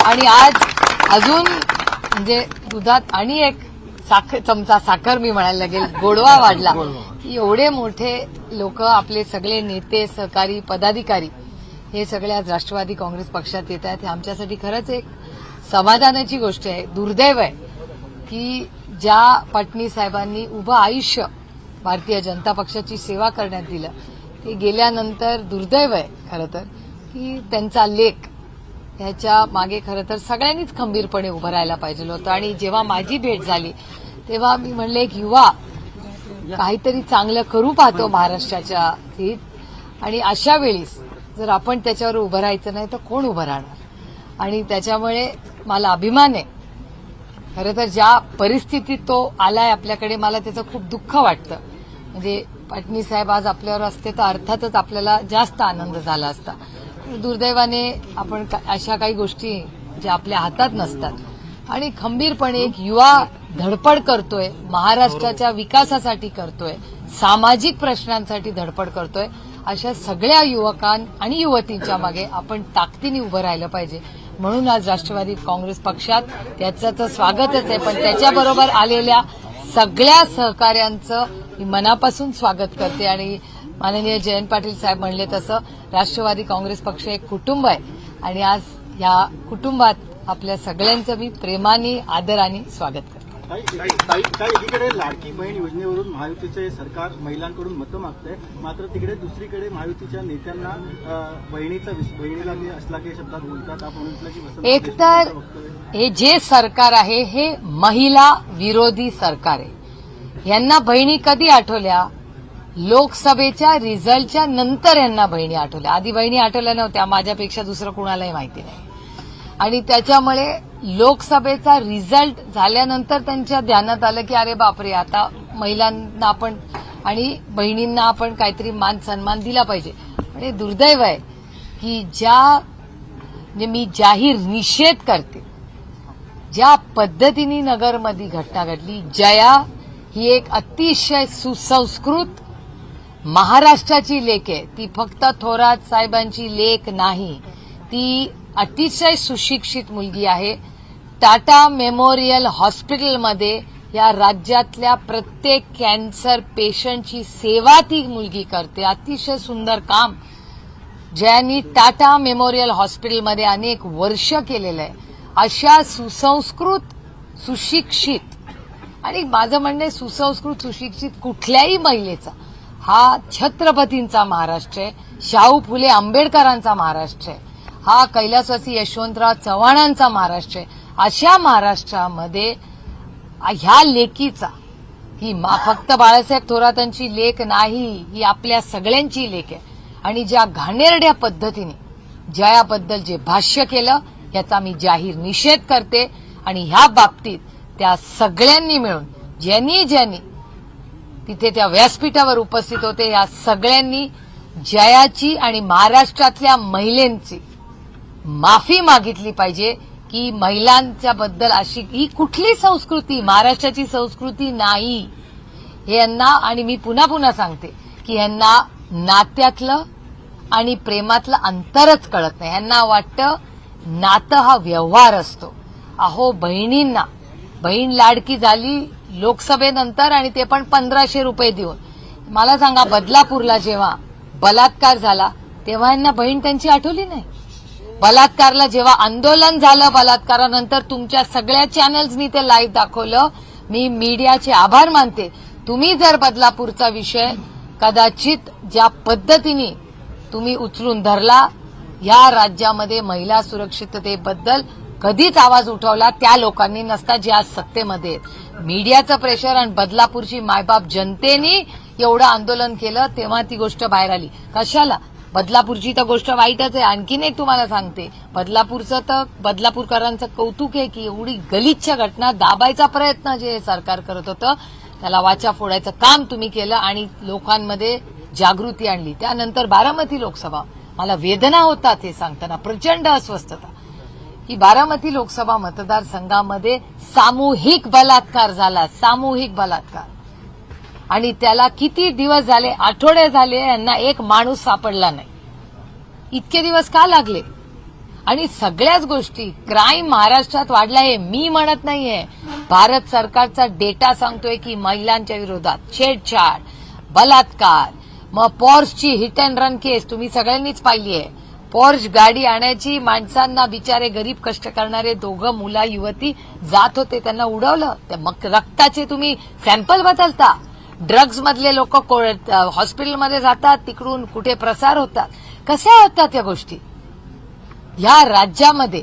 आणि आज अजून म्हणजे दुधात आणि एक चमचा साखर मी म्हणायला लागेल, गोडवा वाढला की एवढे मोठे लोक, आपले सगळे नेते, सहकारी, पदाधिकारी हे सगळे आज राष्ट्रवादी काँग्रेस पक्षात येत आहेत. हे आमच्यासाठी खरंच एक समाधानाची गोष्ट आहे. दुर्दैव आहे की ज्या पाटणी साहेबांनी उभं आयुष्य भारतीय जनता पक्षाची सेवा करण्यात दिलं, ते गेल्यानंतर दुर्दैव आहे खरं तर की त्यांचा लेख ह्याच्या मागे खरं तर सगळ्यांनीच खंबीरपणे उभं राहायला पाहिजे होतं. आणि जेव्हा माझी भेट झाली तेव्हा मी म्हणले, एक युवा काहीतरी चांगलं करू पाहतो महाराष्ट्राच्या हित, आणि अशा वेळीस जर आपण त्याच्यावर उभं राहायचं नाही तर कोण उभं राहणार. आणि त्याच्यामुळे मला अभिमान आहे खरं तर ज्या परिस्थितीत तो आलाय आपल्याकडे, मला त्याचं खूप दुःख वाटतं. म्हणजे पाटणी साहेब आज आपल्यावर असते तर अर्थातच आपल्याला जास्त आनंद झाला असता. दुर्दैवाने आपण अशा काही गोष्टी ज्या आपल्या हातात नसतात आणि खंबीरपणे एक युवा धडपड करतोय, महाराष्ट्राच्या विकासासाठी करतोय, सामाजिक प्रश्नांसाठी धडपड करतोय, अशा सगळ्या युवकां आणि युवतींच्या मागे आपण ताकदीने उभं राहिलं पाहिजे. म्हणून आज राष्ट्रवादी काँग्रेस पक्षात त्याचं स्वागतच आहे, पण त्याच्याबरोबर आलेल्या सगळ्या सहकाऱ्यांचं मी मनापासून स्वागत करते. आणि माननीय जयंत पाटील साहेब म्हणले तसं राष्ट्रवादी काँग्रेस पक्ष एक कुटुंब आहे आणि आज या कुटुंबात आपल्या सगळ्यांचं मी प्रेमाने, आदराने स्वागत करते. एकीकडे लाडकी बहीण योजनेवरून महायुतीचे सरकार महिलांकडून मतं मागतंय, मात्र तिकडे दुसरीकडे महायुतीच्या नेत्यांना बहिणीला मी असलाकी शब्दात बोलतात. आपण म्हटलं की एकतर हे जे सरकार आहे हे महिला विरोधी सरकार आहे. यांना बहिणी कधी आठवल्या? लोकसभेच्या रिझल्टच्या नंतर यांना बहिणी आठवल्या. आधी बहिणी आठवल्या नव्हत्या, माझ्यापेक्षा दुसरं कुणालाही माहिती नाही. आणि त्याच्यामुळे लोकसभेचा रिझल्ट झाल्यानंतर त्यांच्या ध्यानात आलं की अरे बापरे, आता महिलांना आपण आणि बहिणींना आपण काहीतरी मान सन्मान दिला पाहिजे. म्हणजे दुर्दैव आहे की म्हणजे मी जाहीर निषेध करते ज्या पद्धतीने नगरमध्ये घटना घडली. जया ही एक अतिशय सुसंस्कृत महाराष्ट्राची लेक आहे. ती फक्त थोरात साहेबांची लेक नाही, ती अतिशय सुशिक्षित मुलगी आहे. टाटा मेमोरियल हॉस्पिटलमध्ये या राज्यातल्या प्रत्येक कॅन्सर पेशंटची सेवा ती मुलगी करते. अतिशय सुंदर काम ज्यांनी टाटा मेमोरियल हॉस्पिटलमध्ये अनेक वर्ष केलेलं आहे. अशा सुसंस्कृत, सुशिक्षित, आणि माझं म्हणणं आहे सुसंस्कृत, सुशिक्षित कुठल्याही महिलेचा हा छत्रपतींचा महाराष्ट्र आहे, शाहू फुले आंबेडकरांचा महाराष्ट्र आहे, हा कैलासवासी यशवंतराव चव्हाणांचा महाराष्ट्र आहे. अशा महाराष्ट्रामध्ये ह्या लेकीचा, ही फक्त बाळासाहेब थोरातांची लेक नाही, ही आपल्या सगळ्यांची लेक आहे. आणि ज्या घाणेरड्या पद्धतीने जयाबद्दल जे भाष्य केलं याचा मी जाहीर निषेध करते. आणि ह्या बाबतीत त्या सगळ्यांनी मिळून, ज्यांनी तिथे त्या व्यासपीठावर उपस्थित होते, या सगळ्यांनी जयाची आणि महाराष्ट्रातल्या महिलांची माफी मागितली पाहिजे की महिलांच्या बद्दल अशी ही कुठली संस्कृती, महाराष्ट्राची संस्कृती नाही हे यांना. आणि मी पुन्हा सांगते की यांना नात्यातलं आणि प्रेमातलं अंतरच कळत नाही. यांना वाटतं नातं हा व्यवहार असतो. अहो, बहिणींना बहीण लाडकी झाली लोकसभेनंतर आणि ते पण 1500 रुपये देऊन. मला सांगा, बदलापूरला जेव्हा बलात्कार झाला तेव्हा यांना बहीण त्यांची आठवली नाही? बलात्कारला जेव्हा आंदोलन झालं, बलात्कारानंतर तुमच्या सगळ्या चॅनल्सनी ते लाईव्ह दाखवलं. मी मीडियाचे आभार मानते. तुम्ही जर बदलापूरचा विषय कदाचित ज्या पद्धतीने तुम्ही उचलून धरला, या राज्यामध्ये महिला सुरक्षिततेबद्दल कधीच आवाज उठवला त्या लोकांनी नसता जे आज सत्तेमध्ये आहेत. मीडियाचं प्रेशर आणि बदलापूरची मायबाप जनतेने एवढं आंदोलन केलं तेव्हा ती गोष्ट बाहेर आली. कशाला? बदलापूरची तर गोष्ट वाईटच आहे. आणखीन एक तुम्हाला सांगते, बदलापूरचं तर बदलापूरकरांचं कौतुक आहे की एवढी गलिच्छ घटना दाबायचा प्रयत्न जे सरकार करत होतं त्याला वाचा फोडायचं काम तुम्ही केलं आणि लोकांमध्ये जागृती आणली. त्यानंतर बारामती लोकसभा, मला वेदना होतात हे सांगताना, प्रचंड अस्वस्थता. की बारामती लोकसभा मतदारसंघामध्ये सामूहिक बलात्कार झाला, सामूहिक बलात्कार. आणि त्याला किती दिवस झाले, आठवडे झाले, यांना एक माणूस सापडला नाही. इतके दिवस का लागले? आणि सगळ्याच गोष्टी क्राईम महाराष्ट्रात वाढला आहे मी म्हणत नाहीये. भारत सरकारचा डेटा सांगतोय की महिलांच्या विरोधात छेडछाड, बलात्कार, मग पॉर्सची हिट अँड रन केस तुम्ही सगळ्यांनीच पाहिली आहे. पॉर्श गाडी आणायची, माणसांना बिचारे गरीब कष्ट करणारे दोघं मुला युवती जात होते, त्यांना उडवलं. ते मग रक्ताचे तुम्ही सॅम्पल बदलता. ड्रग्ज मधले लोक हॉस्पिटलमध्ये जातात, तिकडून कुठे प्रसार होतात. कशा होतात या गोष्टी? या राज्यामध्ये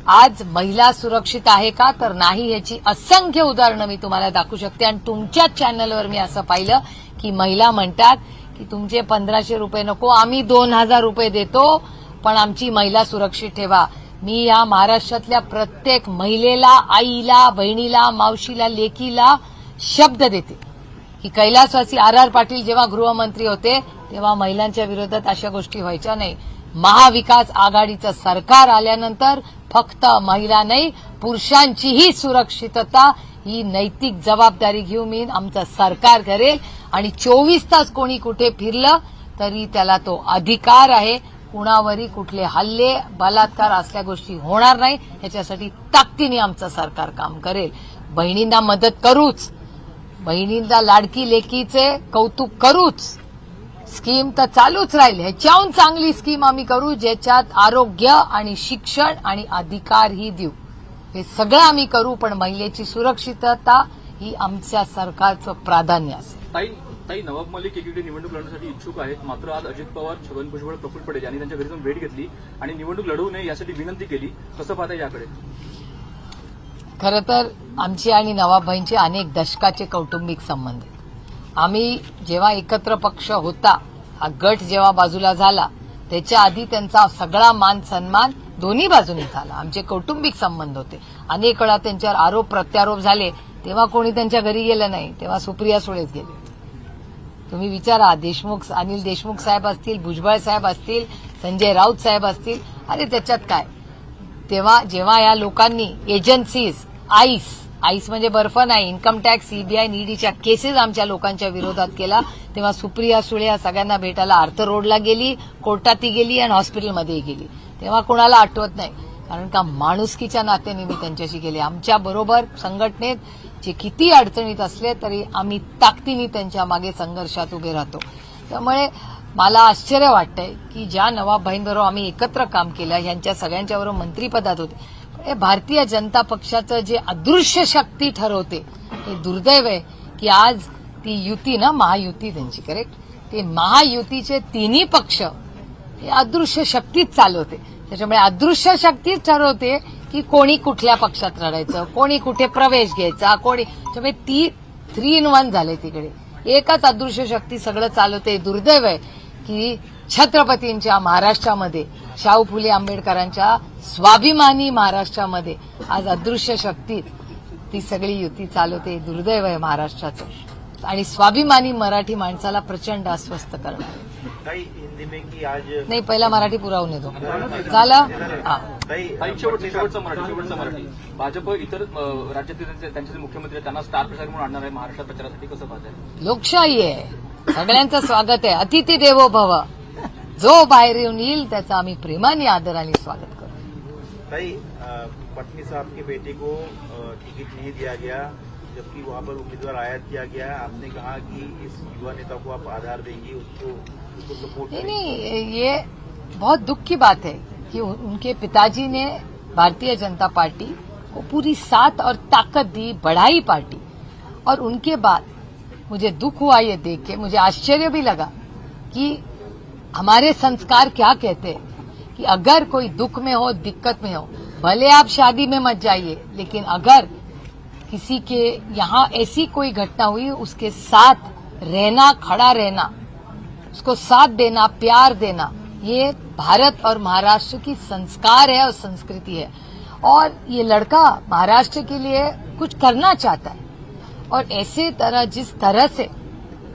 आज महिला सुरक्षित आहे का? तर नाही. याची असंख्य उदाहरणं मी तुम्हाला दाखवू शकते. आणि तुमच्याच चॅनलवर मी असं पाहिलं की महिला म्हणतात की तुमचे 1500 रुपये नको, आम्ही 2000 रुपये देतो, पण आमची महिला सुरक्षित ठेवा. मी या महाराष्ट्रातल्या प्रत्येक महिलेला, आईला, बहिणीला, मावशीला, लेकीला शब्द देते की कैलासवासी आर पाटील जेव्हा गृहमंत्री होते तेव्हा महिलांच्या विरोधात अशा गोष्टी व्हायच्या नाही. महाविकास आघाडीचं सरकार आल्यानंतर फक्त महिला नाही, पुरुषांचीही सुरक्षितता ही नैतिक जबाबदारी घेऊन मी आमचं सरकार करेल. आणि 24 तास कोणी कुठे फिरलं तरी त्याला तो अधिकार आहे. कुणावरही कुठले हल्ले, बलात्कार असल्या गोष्टी होणार नाही, याच्यासाठी ताकदीने आमचं सरकार काम करेल. बहिणींना मदत करूच, बहिणींना लाडकी लेकीचे कौतुक करूच, स्कीम तर चालूच राहील. ह्याच्याहून चांगली स्कीम आम्ही करू ज्याच्यात आरोग्य आणि शिक्षण आणि अधिकारही देऊ. हे सगळं आम्ही करू, पण महिलेची सुरक्षितता ही आमच्या सरकारचं प्राधान्य असेल. ताई नवाब मलिक एकीकडे निवडणूक लढण्यासाठी इच्छुक आहेत, मात्र आज अजित पवार, छगन भुजबळ, प्रफुल्ल पटेल यांनी त्यांच्या घरी जाऊन भेट घेतली आणि निवडणूक लढवू नये यासाठी विनंती केली. कसं पाहता याकडे? खरं तर आमची आणि नवाबभाईंचे अनेक दशकाचे कौटुंबिक संबंध आहेत. आम्ही जेव्हा एकत्र पक्ष होता, हा गट जेव्हा बाजूला झाला, त्याच्या आधी त्यांचा सगळा मान सन्मान दोन्ही बाजूनी झाला. आमचे कौटुंबिक संबंध होते. अनेक वेळा त्यांच्यावर आरोप प्रत्यारोप झाले, तेव्हा कोणी त्यांच्या घरी गेलं नाही, तेव्हा सुप्रिया सुळेच गेले. तुम्ही विचारा, अनिल देशमुख साहेब असतील, भुजबळ साहेब असतील, संजय राऊत साहेब असतील, अरे त्याच्यात काय. तेव्हा जेव्हा या लोकांनी एजन्सीज, आईस म्हणजे बर्फ नाही, इन्कम टॅक्स, सीबीआय, ईडीच्या केसेस आमच्या लोकांच्या विरोधात केला, तेव्हा सुप्रिया सुळे या सगळ्यांना भेटायला आर्थर रोडला गेली, कोर्टातही गेली आणि हॉस्पिटलमध्येही गेली. तेव्हा कोणाला आठवत नाही, कारण का माणुसकीच्या नात्याने मी त्यांच्याशी गेले. आमच्या बरोबर संघटनेत जे किती अडचणीत असले तरी आम्ही ताकदीने त्यांच्या मागे संघर्षात उभे राहतो. त्यामुळे मला आश्चर्य वाटतंय की ज्या नवाबभाईंबरोबर आम्ही एकत्र काम केलं, यांच्या सगळ्यांच्याबरोबर मंत्रिपदात होते, हे भारतीय जनता पक्षाचं जे अदृश्य शक्ती ठरवते, हे दुर्दैव आहे की आज ती युती ना, महायुती त्यांची, करेक्ट, ते महायुतीचे तिन्ही पक्ष हे अदृश्य शक्तीच चालवते. त्याच्यामुळे अदृश्य शक्तीच ठरवते की कोणी कुठल्या पक्षात लढायचं, कोणी कुठे प्रवेश घ्यायचा, कोणी. त्यामुळे ती 3 in 1 झाले तिकडे. एकच अदृश्य शक्ती सगळं चालवते. दुर्दैव आहे की छत्रपतींच्या महाराष्ट्रामध्ये, शाहू फुले आंबेडकरांच्या स्वाभिमानी महाराष्ट्रामध्ये आज अदृश्य शक्ती ती सगळी युती चालवते. दुर्दैव आहे महाराष्ट्राचं, आणि स्वाभिमानी मराठी माणसाला प्रचंड अस्वस्थ करणार. हिंदी में की आज नाही, पहिला मराठी पुरावून येतो झालं. शेवटचा मराठी. भाजप इतर राज्यातील त्यांचे मुख्यमंत्री त्यांना स्टार प्रचारक म्हणून आणणार आहे महाराष्ट्रात प्रचारासाठी. कसं पाहताय? लोकशाही आहे, सगळ्यांचं स्वागत आहे. अतिथी देवो भव. जो बाहेर येऊन येईल त्याचं आम्ही प्रेमाने आदराने स्वागत करू. भाई पत्नी साहब के बेटे को टिकट नहीं दिया गया, जबकि वहां पर उम्मीदवार आयात किया गया. आपने कहा कि इस युवा नेता को आप आधार देंगे, उसको सपोर्ट करेंगे. नहीं, ये बहुत दुख की बात है कि उनके पिताजी ने भारतीय जनता पार्टी को पूरी साथ और ताकत दी, बढ़ाई पार्टी, और उनके बाद मुझे दुख हुआ ये देख के. मुझे आश्चर्य भी लगा कि हमारे संस्कार क्या कहते हैं कि अगर कोई दुख में हो, दिक्कत में हो, भले आप शादी में मत जाइए, लेकिन अगर किसी के यहाँ ऐसी कोई घटना हुई, उसके साथ रहना, खड़ा रहना, उसको साथ देना, प्यार देना, ये भारत और महाराष्ट्र की संस्कार है और संस्कृति है. और ये लड़का महाराष्ट्र के लिए कुछ करना चाहता है, और ऐसे तरह जिस तरह से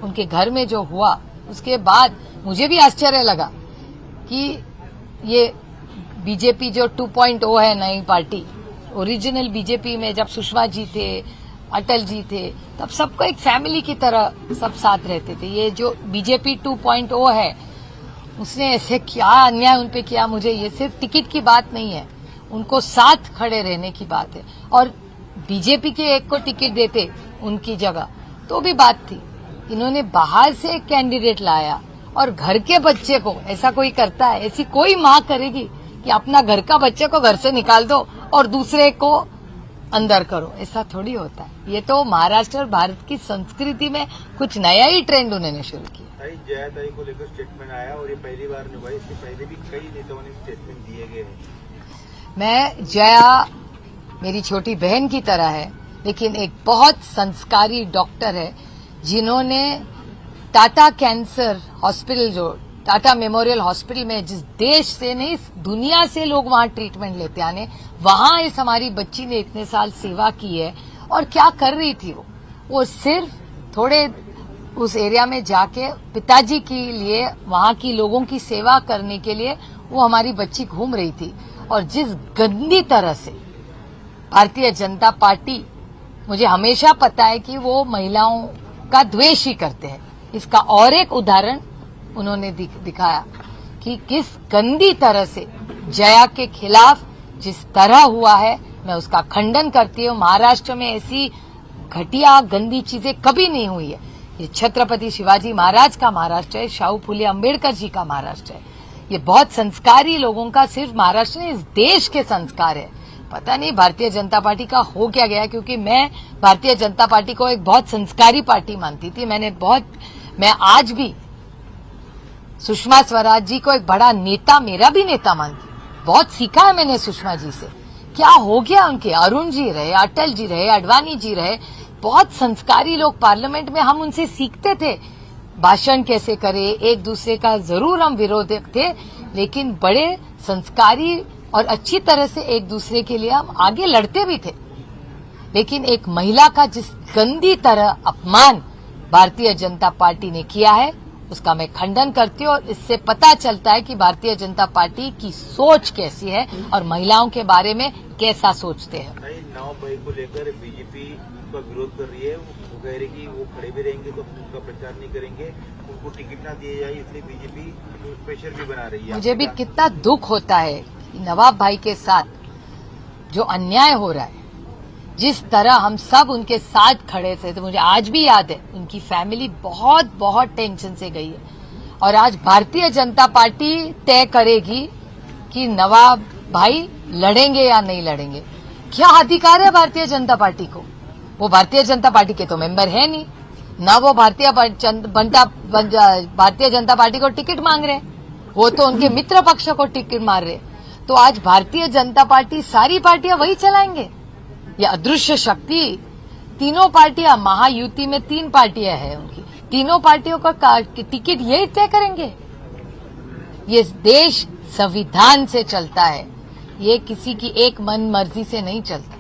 उनके घर में जो हुआ, उसके बाद मुझे भी आश्चर्य लगा कि ये बीजेपी जो 2.0 है, नई पार्टी, ओरिजिनल बीजेपी में जब सुषमा जी थे, अटल जी थे, तब सबको एक फैमिली की तरह सब साथ रहते थे. ये जो बीजेपी 2.0 है, उसने ऐसे क्या अन्याय उन पे किया, मुझे ये सिर्फ टिकट की बात नहीं है, उनको साथ खड़े रहने की बात है। और बीजेपी के एक को टिकट देते उनकी जगह तो भी बात थी। इन्होंने बाहर से एक कैंडिडेट लाया और घर के बच्चे को, ऐसा कोई करता है? ऐसी कोई माँ करेगी कि अपना घर का बच्चे को घर से निकाल दो और दूसरे को अंदर करो? ऐसा थोड़ी होता है। ये तो महाराष्ट्र और भारत की संस्कृति में कुछ नया ही ट्रेंड उन्होंने शुरू किया। जया ताई को लेकर स्टेटमेंट आया और ये पहली बार नहीं हुआ, इससे पहले भी कई नेताओं ने स्टेटमेंट दिए गए हैं। मैं, जया मेरी छोटी बहन की तरह है, लेकिन एक बहुत संस्कारी डॉक्टर है जिन्होंने टाटा कैंसर हॉस्पिटल, जो टाटा मेमोरियल हॉस्पिटल में जिस देश से नहीं दुनिया से लोग वहां ट्रीटमेंट लेते आने, वहां इस हमारी बच्ची ने इतने साल सेवा की है। और क्या कर रही थी वो सिर्फ थोड़े उस एरिया में जाके पिताजी के लिए, वहां की लोगों की सेवा करने के लिए वो हमारी बच्ची घूम रही थी। और जिस गंदी तरह से भारतीय जनता पार्टी, मुझे हमेशा पता है कि वो महिलाओं का द्वेष ही करते हैं, इसका और एक उदाहरण उन्होंने दिखाया कि किस गंदी तरह से जया के खिलाफ जिस तरह हुआ है, मैं उसका खंडन करती हूँ। महाराष्ट्र में ऐसी घटिया गंदी चीजें कभी नहीं हुई है। ये छत्रपति शिवाजी महाराज का महाराष्ट्र है, शाहू फुले अम्बेडकर जी का महाराष्ट्र है। ये बहुत संस्कारी लोगों का सिर्फ महाराष्ट्र नहीं, इस देश के संस्कार है। पता नहीं भारतीय जनता पार्टी का हो क्या गया, क्योंकि मैं भारतीय जनता पार्टी को एक बहुत संस्कारी पार्टी मानती थी। मैं आज भी सुषमा स्वराज जी को एक बड़ा नेता, मेरा भी नेता मानती हूँ। बहुत सीखा है मैंने सुषमा जी से। क्या हो गया उनके? अरुण जी रहे, अटल जी रहे, अडवाणी जी रहे, बहुत संस्कारी लोग पार्लियामेंट में, हम उनसे सीखते थे भाषण कैसे करे। एक दूसरे का जरूर हम विरोध थे, लेकिन बड़े संस्कारी और अच्छी तरह से एक दूसरे के लिए हम आगे लड़ते भी थे। लेकिन एक महिला का जिस गंदी तरह अपमान भारतीय जनता पार्टी ने किया है, उसका मैं खंडन करती हूँ। और इससे पता चलता है कि भारतीय जनता पार्टी की सोच कैसी है और महिलाओं के बारे में कैसा सोचते हैं। 9 मई को लेकर बीजेपी उनका विरोध कर रही है। वो कह रही कि वो खड़े भी रहेंगे तो उनका प्रचार नहीं करेंगे, उनको टिकट ना दिए जाए, इसलिए बीजेपी प्रेशर भी बना रही है। मुझे भी कितना दुख होता है कि नवाब भाई के साथ जो अन्याय हो रहा है, जिस तरह हम सब उनके साथ खड़े थे, तो मुझे आज भी याद है उनकी फैमिली बहुत बहुत टेंशन से गई है। और आज भारतीय जनता पार्टी तय करेगी कि नवाब भाई लड़ेंगे या नहीं लड़ेंगे। क्या अधिकार है भारतीय जनता पार्टी को? वो भारतीय जनता पार्टी के तो मेंबर है नहीं ना, वो भारतीय जनता पार्टी को टिकट मांग रहे, वो तो उनके मित्र पक्ष को टिकट मार रहे। तो आज भारतीय जनता पार्टी, सारी पार्टियां वही चलाएंगे। ये अदृश्य शक्ति, तीनों पार्टियां, महायुति में 3 पार्टियां हैं उनकी, तीनों पार्टियों का टिकट यही तय करेंगे। ये देश संविधान से चलता है, ये किसी की एक मन मर्जी से नहीं चलता।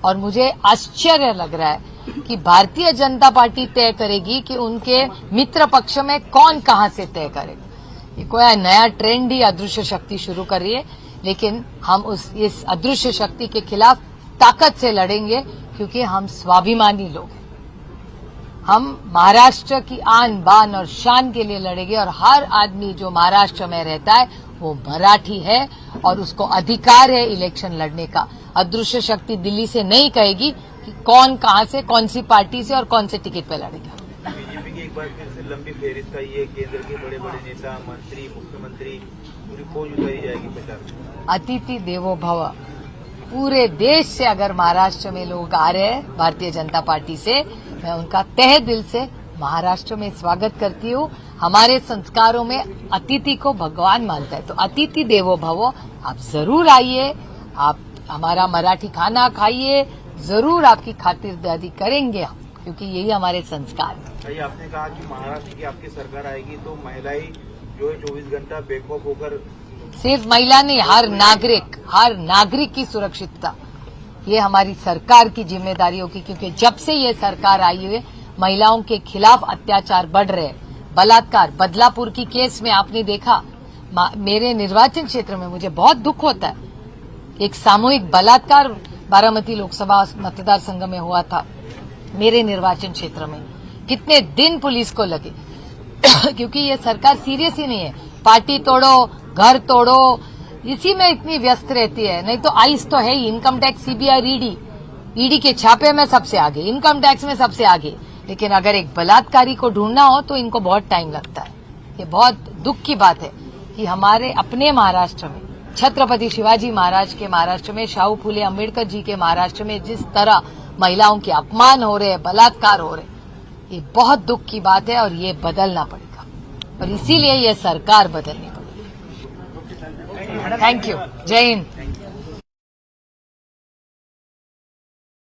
और मुझे आश्चर्य लग रहा है कि भारतीय जनता पार्टी तय करेगी कि उनके मित्र पक्ष में कौन कहां से तय करेगा। ये कोई नया ट्रेंड ही अदृश्य शक्ति शुरू कर रही है, लेकिन हम इस अदृश्य शक्ति के खिलाफ ताकत से लड़ेंगे, क्योंकि हम स्वाभिमानी लोग हैं। हम महाराष्ट्र की आन बान और शान के लिए लड़ेंगे। और हर आदमी जो महाराष्ट्र में रहता है वो मराठी है और उसको अधिकार है इलेक्शन लड़ने का। अदृश्य शक्ति दिल्ली से नहीं कहेगी कि कौन कहां से, कौन सी पार्टी से और कौन से टिकट पे लड़ेगा। बीजेपी की एक बार फिर से लंबी फेहरिस्त आई है, केंद्र के बड़े बड़े नेता, मंत्री, मुख्यमंत्री, पूरी फौज उतारी जाएगी प्रचार में। अतिथि देवो भव। पूरे देश से अगर महाराष्ट्र में लोग आ रहे हैं भारतीय जनता पार्टी से, मैं उनका तहे दिल से महाराष्ट्र में स्वागत करती हूँ। हमारे संस्कारों में अतिथि को भगवान मानता है, तो अतिथि देवो भव। आप जरूर आइए, आप हमारा मराठी खाना खाइए, जरूर आपकी खातिरदारी करेंगे हम, क्योंकि यही हमारे संस्कार है। आपने कहा कि महाराष्ट्र की आपकी सरकार आएगी तो महिलाएं जो है 24 घंटा बेखौफ होकर, सिर्फ महिला नहीं, हर नागरिक की सुरक्षितता ये हमारी सरकार की जिम्मेदारी होगी। क्योंकि जब से ये सरकार आई है, महिलाओं के खिलाफ अत्याचार बढ़ रहे, बलात्कार, बदलापुर की केस में आपने देखा, मेरे निर्वाचन क्षेत्र में मुझे बहुत दुख होता है। एक सामूहिक बलात्कार बारामती लोकसभा मतदार संघ में हुआ था मेरे निर्वाचन क्षेत्र में। कितने दिन पुलिस को लगे क्योंकि ये सरकार सीरियस ही नहीं है। पार्टी तोड़ो, घर तोड़ो, इसी में इतनी व्यस्त रहती है। नहीं तो आइस तो है ही, इनकम टैक्स, सीबीआई, ईडी के छापे में सबसे आगे, इनकम टैक्स में सबसे आगे। लेकिन अगर एक बलात्कारी को ढूंढना हो तो इनको बहुत टाइम लगता है। ये बहुत दुख की बात है कि हमारे अपने महाराष्ट्र में, छत्रपति शिवाजी महाराज के महाराष्ट्र में, शाहू फूले अम्बेडकर जी के महाराष्ट्र में जिस तरह महिलाओं के अपमान हो रहे हैं, बलात्कार हो रहे हैं, ये बहुत दुख की बात है और ये बदलना पड़ेगा और इसीलिए ये सरकार बदलनी पड़ेगी। Thank you. जय हिंद।